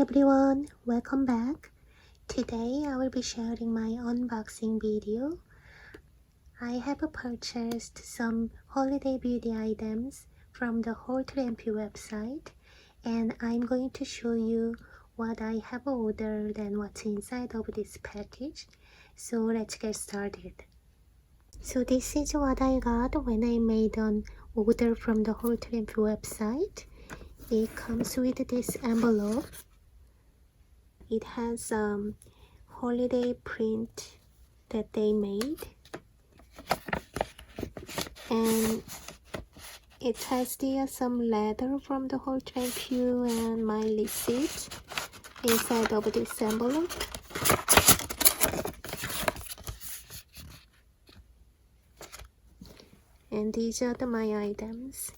everyone, welcome back. Today I will be sharing my unboxing video. I have purchased some holiday beauty items from the Holtramp website, and I'm going to show you what I have ordered and what's inside of this package. So let's get started. So this is what I got when I made an order from the Holtramp website. It comes with this envelope. It has holiday print that they made, and it has some letter from the Holtramp and my receipt inside of this envelope. And these are my items.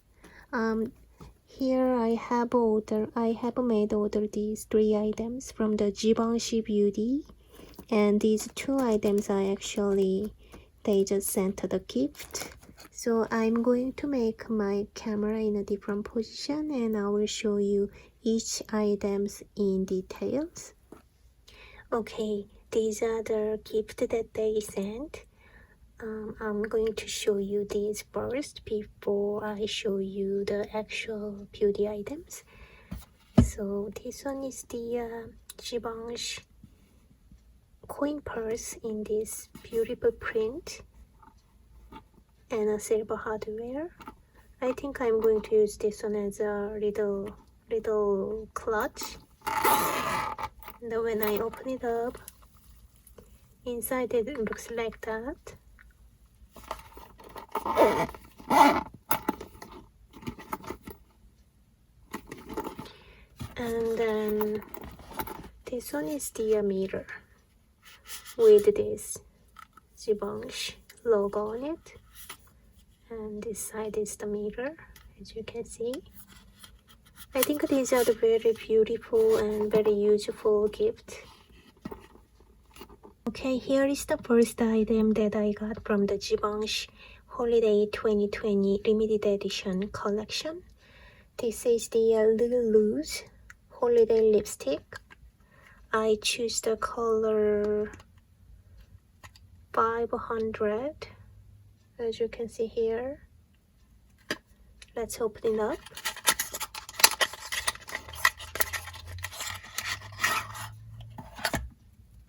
Here I have made order these 3 items from the Givenchy Beauty, and these 2 items are they just sent the gift. So I'm going to make my camera in a different position, and I will show you each items in details. Okay, these are the gift that they sent. I'm going to show you these first before I show you the actual beauty items. So this one is the Givenchy coin purse in this beautiful print and a silver hardware. I think I'm going to use this one as a little clutch. And then when I open it up, inside it looks like that. And then this one is the mirror with this Givenchy logo on it, and this side is the mirror, as you can see. I think these are the very beautiful and very useful gift. Okay, here is the first item that I got from the Givenchy Holiday 2020 limited edition collection. This is the Little Loose holiday lipstick. I choose the color 500, as you can see here. Let's open it up.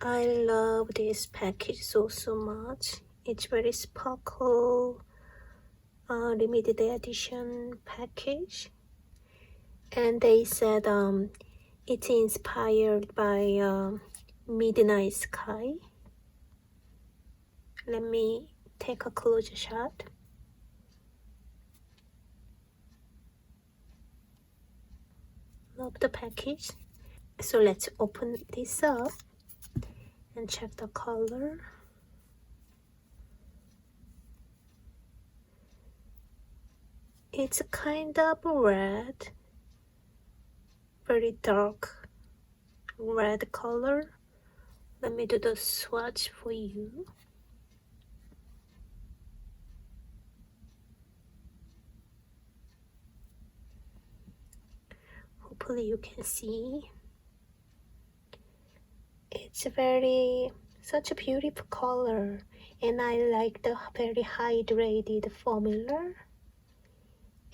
I love this package so much. It's very sparkle limited edition package, and they said it's inspired by Midnight Sky. Let me take a close shot. Love the package. So let's open this up and check the color. It's kind of red, very dark red color. Let me do the swatch for you. Hopefully you can see. It's such a beautiful color, and I like the very hydrated formula.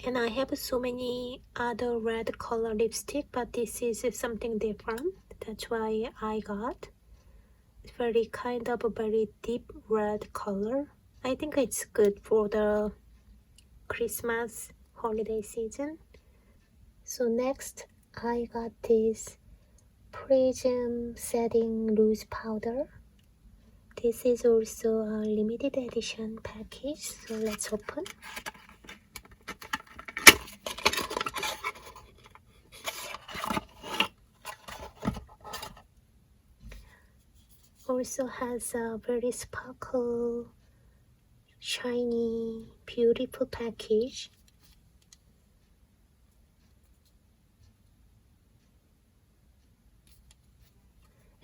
And I have so many other red color lipstick, but this is something different. That's why I got. It's very deep red color. I think it's good for the Christmas holiday season. So next, I got this Prism Setting Loose Powder. This is also a limited edition package, so let's open. Also has a very sparkle, shiny, beautiful package.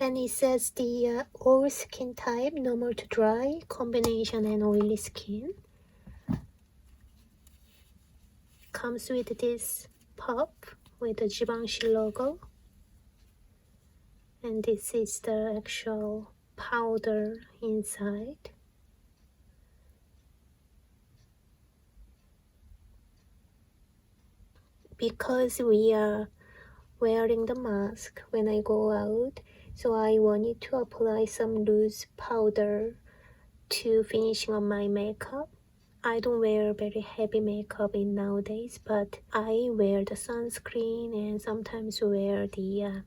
And it says the all skin type, normal to dry, combination and oily skin. Comes with this pop with the Givenchy logo. And this is the actual powder inside. Because we are wearing the mask when I go out, so I wanted to apply some loose powder to finishing on my makeup. I don't wear very heavy makeup in nowadays, but I wear the sunscreen and sometimes wear the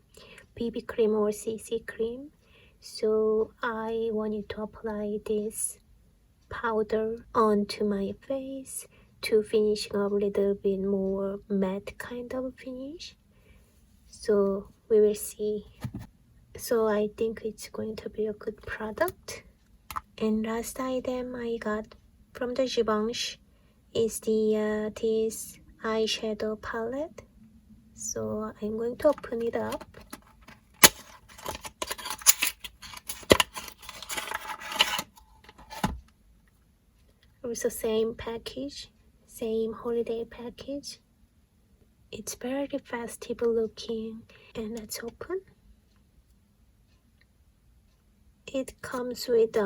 BB cream or CC cream. So I wanted to apply this powder onto my face to finishing up a little bit more matte kind of finish. So we will see. So I think it's going to be a good product. And last item I got from the Givenchy is the this eyeshadow palette. So I'm going to open it up. Also same package, same holiday package. It's very festive looking. And let's open. It comes with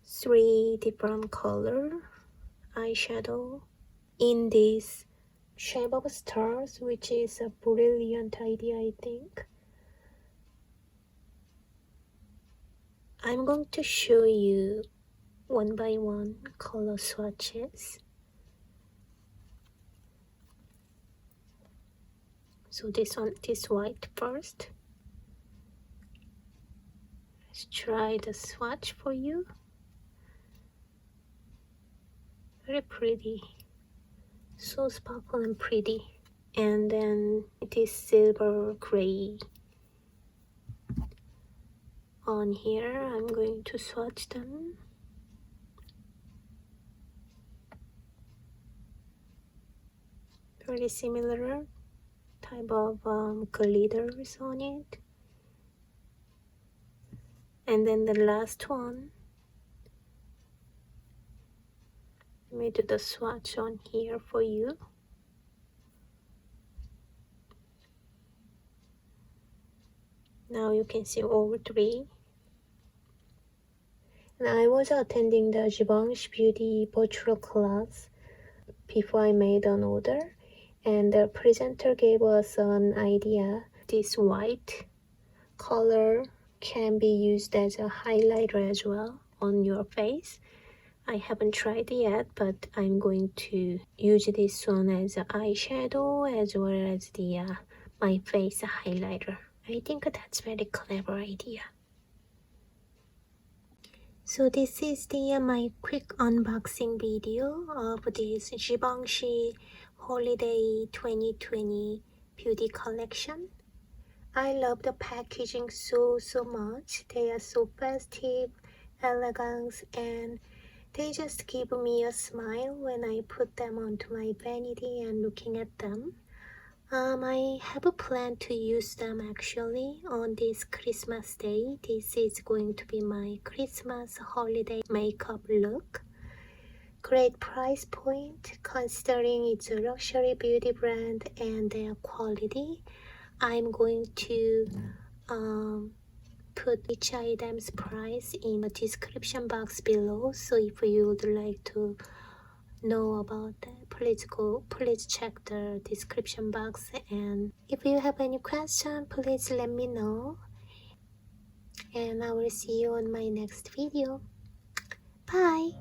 3 different color eyeshadow in this shape of stars, which is a brilliant idea, I think. I'm going to show you one by one color swatches. So this white first. Let's try the swatch for you. Very pretty, so sparkle and pretty. And then it is silver gray. On here I'm going to swatch them. Very similar type of glitters on it. And then the last one, let me do the swatch on here for you. Now you can see all 3. And I was attending the Givenchy Beauty virtual class before I made an order, and the presenter gave us an idea. This white color can be used as a highlighter as well on your face. I haven't tried it yet, but I'm going to use this one as an eyeshadow as well as the my face highlighter. I think that's very clever idea. So this is the my quick unboxing video of this Givenchy Holiday 2020 beauty collection. I love the packaging so much. They are so festive, elegant, and they just give me a smile when I put them onto my vanity and looking at them. I have a plan to use them actually on this Christmas day. This is going to be my Christmas holiday makeup look. Great price point considering it's a luxury beauty brand and their quality. I'm going to put each item's price in the description box below. So if you would like to know about that, please check the description box. And if you have any question, please let me know, and I will see you on my next video. Bye.